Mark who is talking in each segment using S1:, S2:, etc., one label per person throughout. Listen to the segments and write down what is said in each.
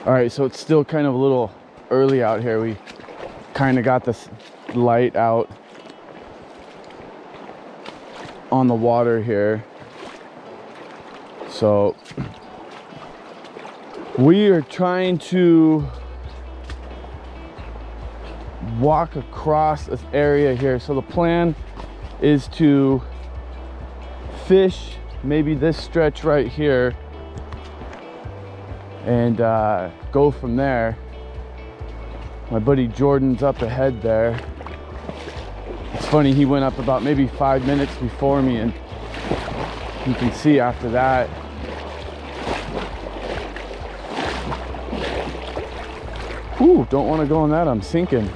S1: All right, so it's still kind of a little early out here. We kind of got this light out on the water here. So we are trying to walk across this area here. So the plan is to fish maybe this stretch right here and go from there. My buddy Jordan's up ahead there. It's funny, he went up about maybe 5 minutes before me, and you can see after that ooh, don't want to go on that, I'm sinking.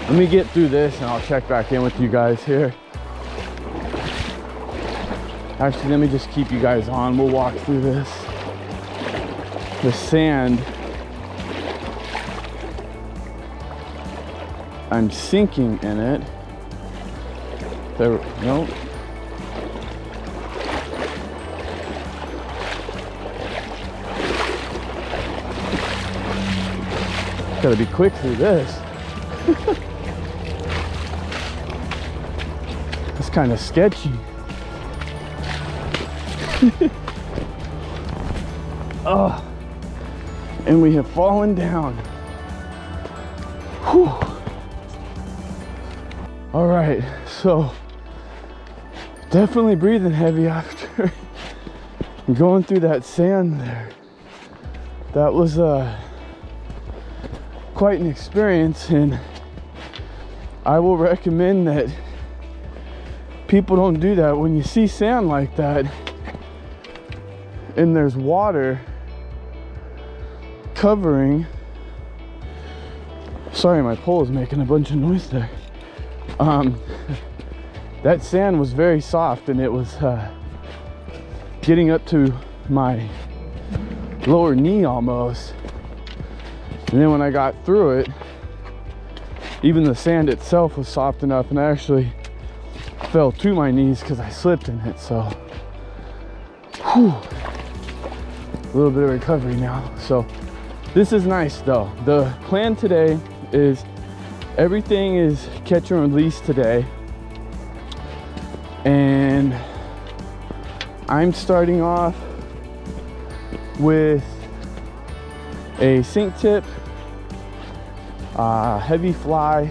S1: Let me get through this and I'll check back in with you guys here. Actually, let me just keep you guys on. We'll walk through this. The sand, I'm sinking in it. There, no. Gotta be quick through this. It's kind of sketchy. Oh, and we have fallen down. Whew. All right, so definitely breathing heavy after going through that sand there. That was quite an experience, and I will recommend that people don't do that. When you see sand like that and there's water covering, sorry, my pole is making a bunch of noise there. That sand was very soft, and it was getting up to my lower knee almost. And then when I got through it, even the sand itself was soft enough, and I actually fell to my knees because I slipped in it. So whew, a little bit of recovery now. So this is nice though. The plan today is everything is catch and release today, and I'm starting off with a sink tip, heavy fly.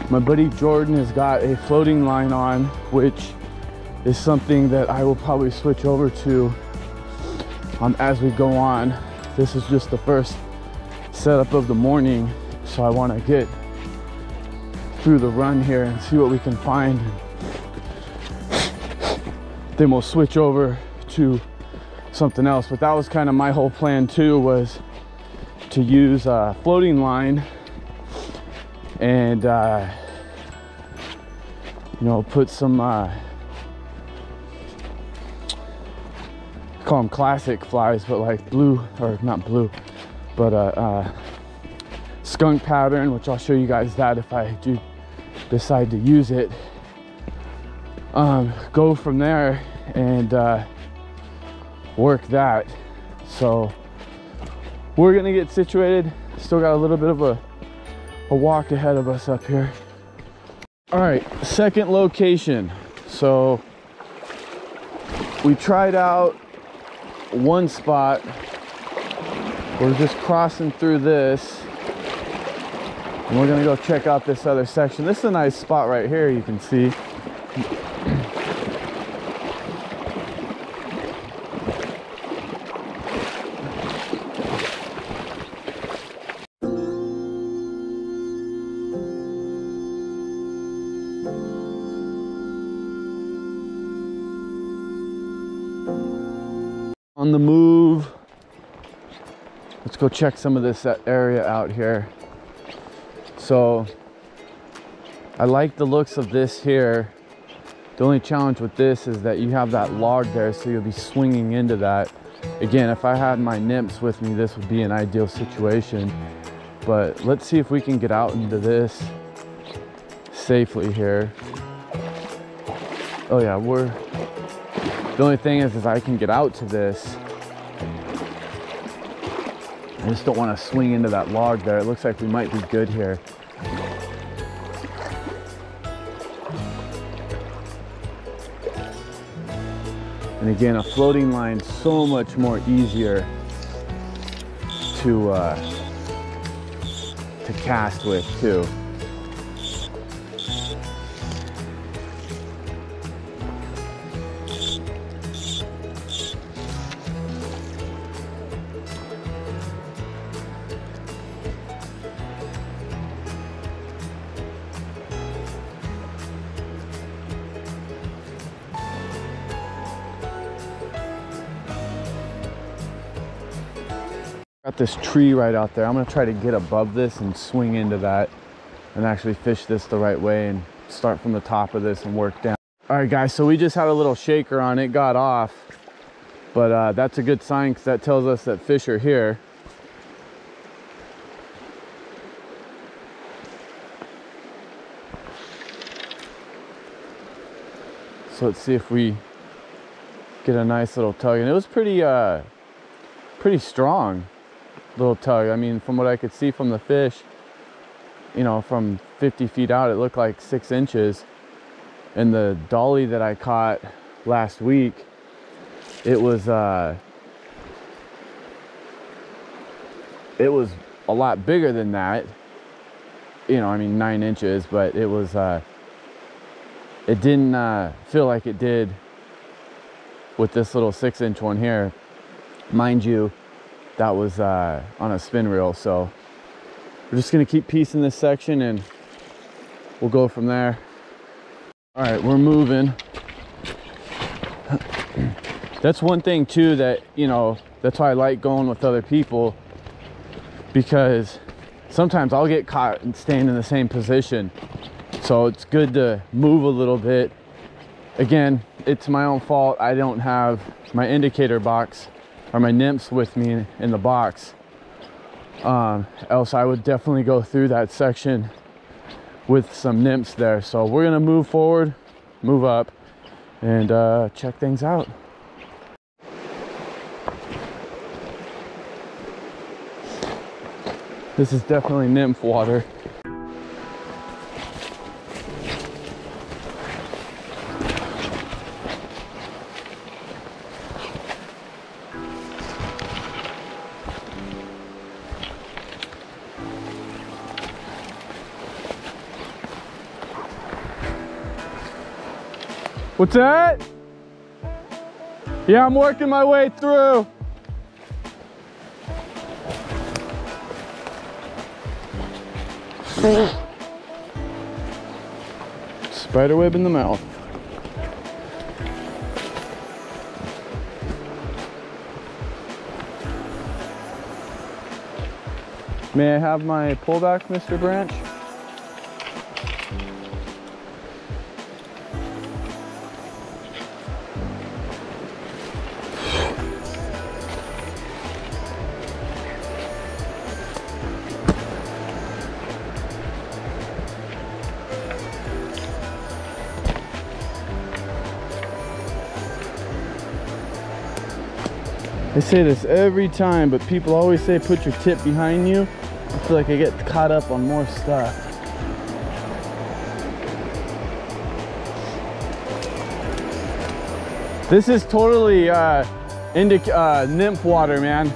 S1: My buddy Jordan has got a floating line on, which is something that I will probably switch over to as we go on. This is just the first setup of the morning, so I want to get through the run here and see what we can find. Then we'll switch over to something else. But that was kind of my whole plan too, was to use a floating line and you know, put some call them classic flies, but like blue, or not blue, but skunk pattern, which I'll show you guys that if I do decide to use it. Go from there and work that. So we're gonna get situated. Still got a little bit of a walk ahead of us up here. All right, second location. So we tried out one spot. We're just crossing through this, and we're gonna go check out this other section. This is a nice spot right here, you can see. On the move. Let's go check some of this area out here. So I like the looks of this here. The only challenge with this is that you have that log there, so you'll be swinging into that. Again, if I had my nymphs with me, this would be an ideal situation. But let's see if we can get out into this safely here. Oh yeah, the only thing is I can get out to this. I just don't want to swing into that log there. It looks like we might be good here. And again, a floating line so much more easier to cast with too. Got this tree right out there. I'm gonna try to get above this and swing into that and actually fish this the right way and start from the top of this and work down. All right guys, so we just had a little shaker on it, got off, but that's a good sign because that tells us that fish are here. So let's see if we get a nice little tug, and it was pretty strong little tug. I mean, from what I could see from the fish, you know, from 50 feet out, it looked like 6 inches. And the dolly that I caught last week, it was a lot bigger than that. You know, I mean 9 inches, but it was it didn't feel like it did with this little 6-inch one here. Mind you, that was on a spin reel, so we're just gonna keep piecing this section and we'll go from there. All right, we're moving. That's one thing too that, you know, that's why I like going with other people, because sometimes I'll get caught and staying in the same position. So it's good to move a little bit. Again, it's my own fault. I don't have my indicator box or my nymphs with me in the box. Else I would definitely go through that section with some nymphs there. So we're gonna move forward, move up, and check things out. This is definitely nymph water. What's that? Yeah, I'm working my way through. Spider web in the mouth. May I have my pullback, Mr. Branch? I say this every time, but people always say put your tip behind you. I feel like I get caught up on more stuff. This is totally nymph water, man.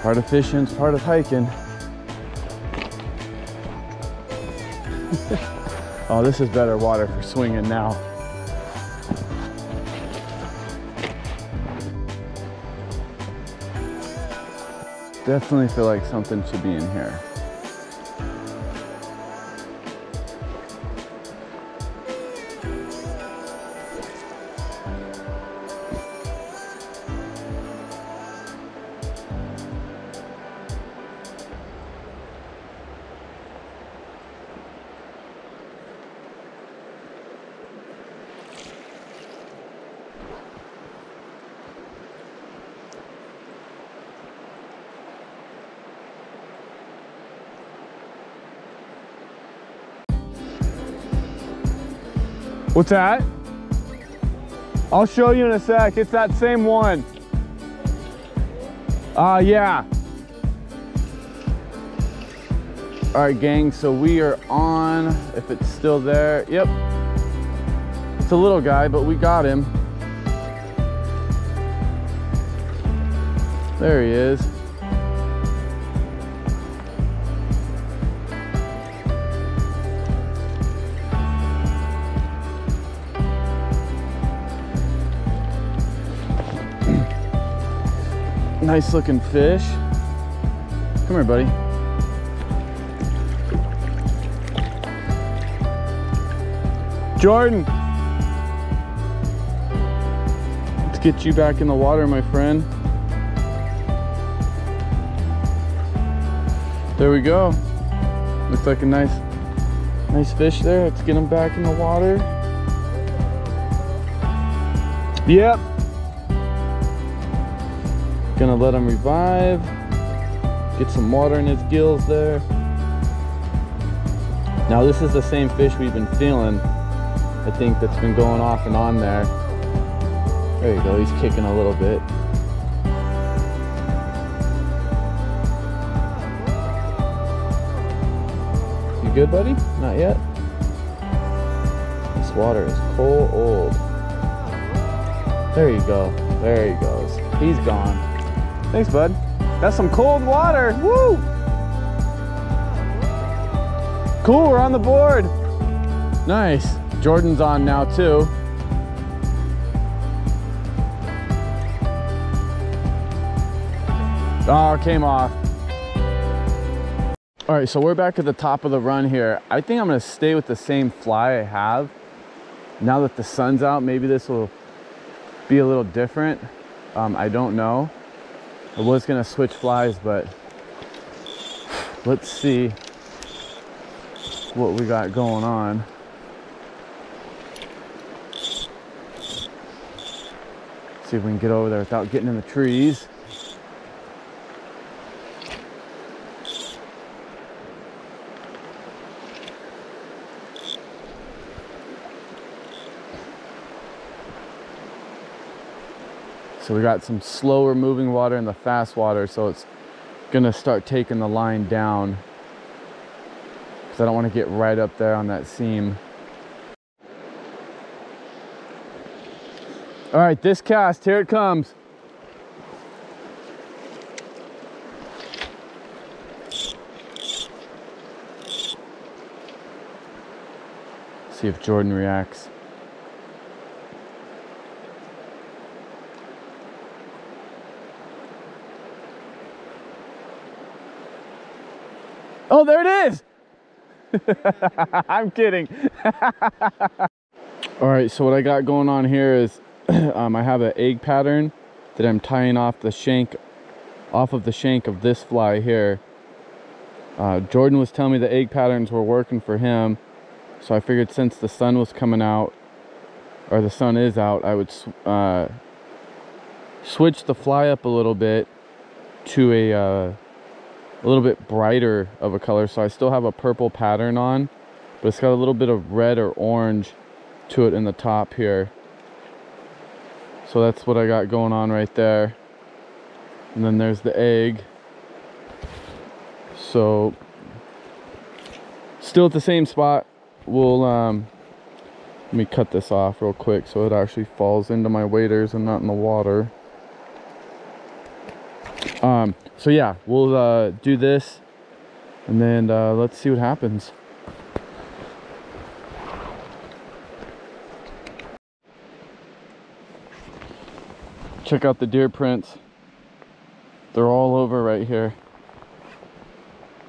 S1: Part of fishing's part of hiking. Oh, this is better water for swinging now. Definitely feel like something should be in here. What's that? I'll show you in a sec. It's that same one. Yeah. All right, gang, so we are on, if it's still there. Yep. It's a little guy, but we got him. There he is. Nice looking fish. Come here, buddy. Jordan, let's get you back in the water, my friend. There we go. Looks like a nice fish there. Let's get him back in the water. Yep. Gonna let him revive, get some water in his gills there. Now this is the same fish we've been feeling, I think, that's been going off and on there. There you go, he's kicking a little bit. You good, buddy? Not yet? This water is cold. There you go, there he goes. He's gone. Thanks, bud. That's some cold water. Woo! Cool, we're on the board. Nice. Jordan's on now too. Oh, it came off. All right, so we're back at the top of the run here. I think I'm gonna stay with the same fly I have. Now that the sun's out, maybe this will be a little different. I don't know. I was gonna switch flies, but let's see what we got going on. See if we can get over there without getting in the trees. So we got some slower moving water and the fast water, so it's gonna start taking the line down because I don't want to get right up there on that seam. All right, this cast, here it comes. See if Jordan reacts. Oh, there it is. I'm kidding. All right, so what I got going on here is I have an egg pattern that I'm tying off of the shank of this fly here. Jordan was telling me the egg patterns were working for him, so I figured since the sun was coming out, or the sun is out, I would switch the fly up a little bit to a little bit brighter of a color. So I still have a purple pattern on, but it's got a little bit of red or orange to it in the top here. So that's what I got going on right there. And then there's the egg. So still at the same spot. We'll let me cut this off real quick so it actually falls into my waders and not in the water. So yeah, we'll do this and then let's see what happens. Check out the deer prints. They're all over right here.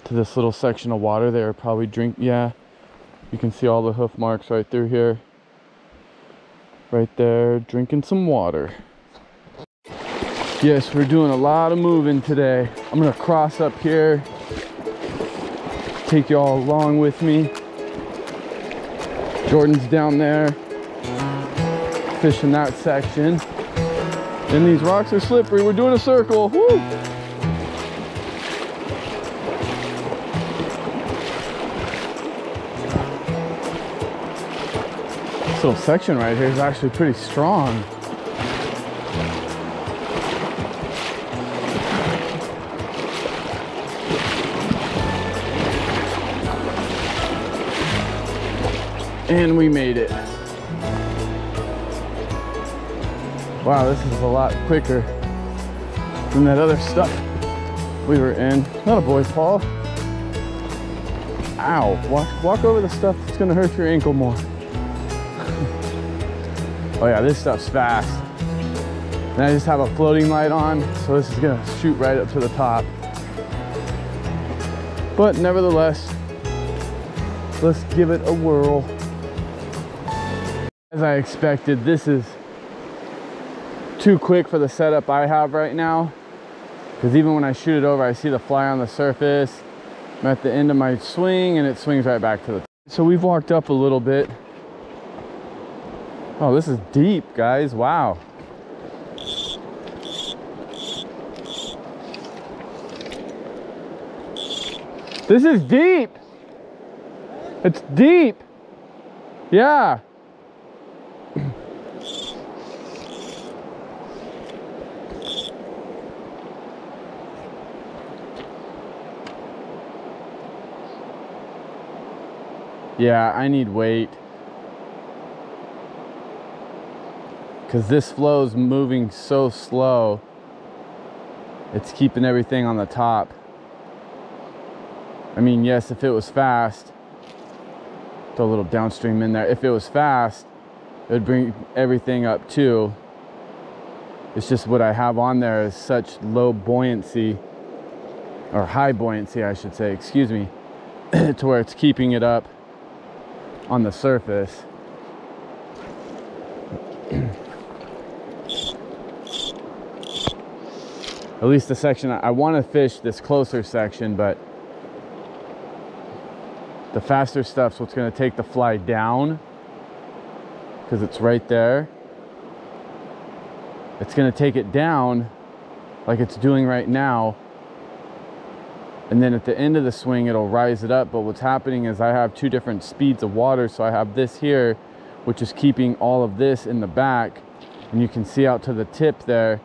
S1: To this little section of water there, probably yeah. You can see all the hoof marks right through here. Right there, drinking some water. Yes, we're doing a lot of moving today. I'm gonna cross up here, take you all along with me. Jordan's down there, fishing that section. And these rocks are slippery. We're doing a circle. Woo! This little section right here is actually pretty strong. And we made it. Wow, this is a lot quicker than that other stuff we were in. Not a boy, Paul. Ow, walk over the stuff that's gonna hurt your ankle more. Oh yeah, this stuff's fast. And I just have a floating light on, so this is gonna shoot right up to the top. But nevertheless, let's give it a whirl. As I expected, this is too quick for the setup I have right now, because even when I shoot it over, I see the fly on the surface. I'm at the end of my swing and it swings right back to the top. So we've walked up a little bit. Oh, this is deep, guys. Wow. This is deep. It's deep. Yeah. Yeah, I need weight. Because this flow's moving so slow. It's keeping everything on the top. I mean, yes, if it was fast, throw a little downstream in there. If it was fast, it would bring everything up too. It's just what I have on there is such low buoyancy, or high buoyancy, I should say, excuse me, to where it's keeping it up on the surface. At least the section, I want to fish this closer section, but the faster stuff's what's going to take the fly down, because it's right there. It's going to take it down like it's doing right now, and then at the end of the swing it'll rise it up. But what's happening is I have two different speeds of water. So I have this here, which is keeping all of this in the back, and you can see out to the tip there,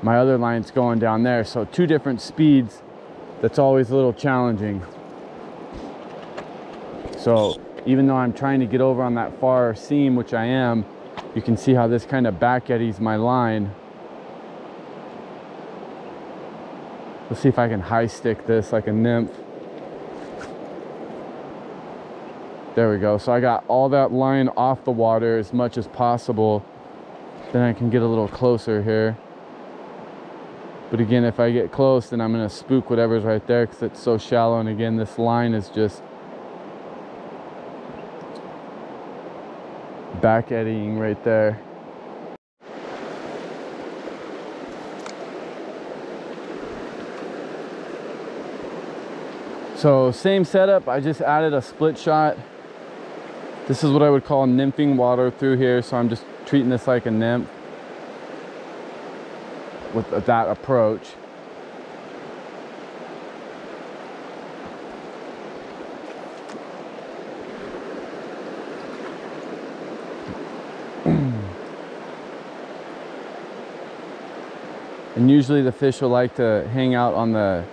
S1: my other line's going down there. So two different speeds. That's always a little challenging. So even though I'm trying to get over on that far seam, which I am, you can see how this kind of back eddies my line. Let's see if I can high stick this like a nymph. There we go. So I got all that line off the water as much as possible. Then I can get a little closer here. But again, if I get close, then I'm going to spook whatever's right there because it's so shallow. And again, this line is just back eddying right there. So same setup, I just added a split shot. This is what I would call nymphing water through here. So I'm just treating this like a nymph with that approach. And usually the fish will like to hang out on the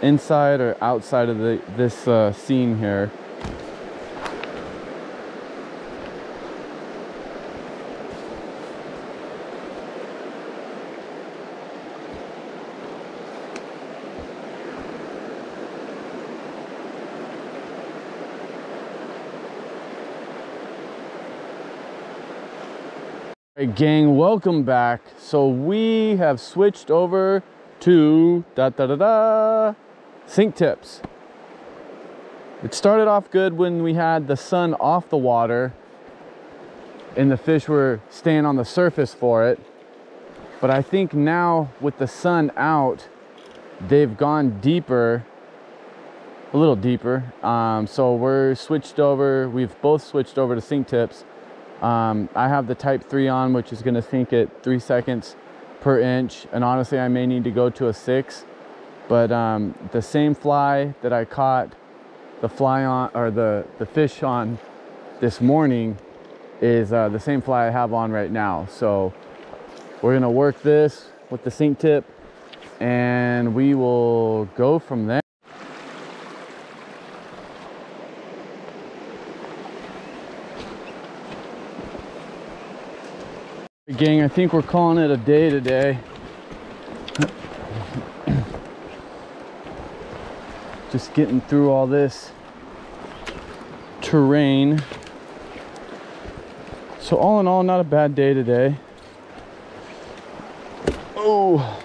S1: inside or outside of this seam here. Hey gang, welcome back. So we have switched over to sink tips. It started off good when we had the sun off the water and the fish were staying on the surface for it. But I think now with the sun out, they've gone deeper, a little deeper. So we've both switched over to sink tips. I have the type 3 on, which is gonna sink at 3 seconds per inch. And honestly, I may need to go to a 6, but the same fly that I caught the fly on, or the fish on this morning, is the same fly I have on right now. So we're gonna work this with the sink tip and we will go from there. Gang, I think we're calling it a day today. Just getting through all this terrain. So all in all, not a bad day today. Oh.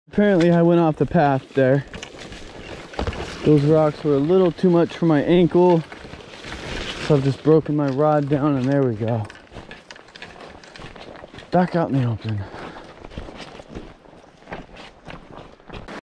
S1: Apparently I went off the path there. Those rocks were a little too much for my ankle, so I've just broken my rod down, and there we go. Back out in the open.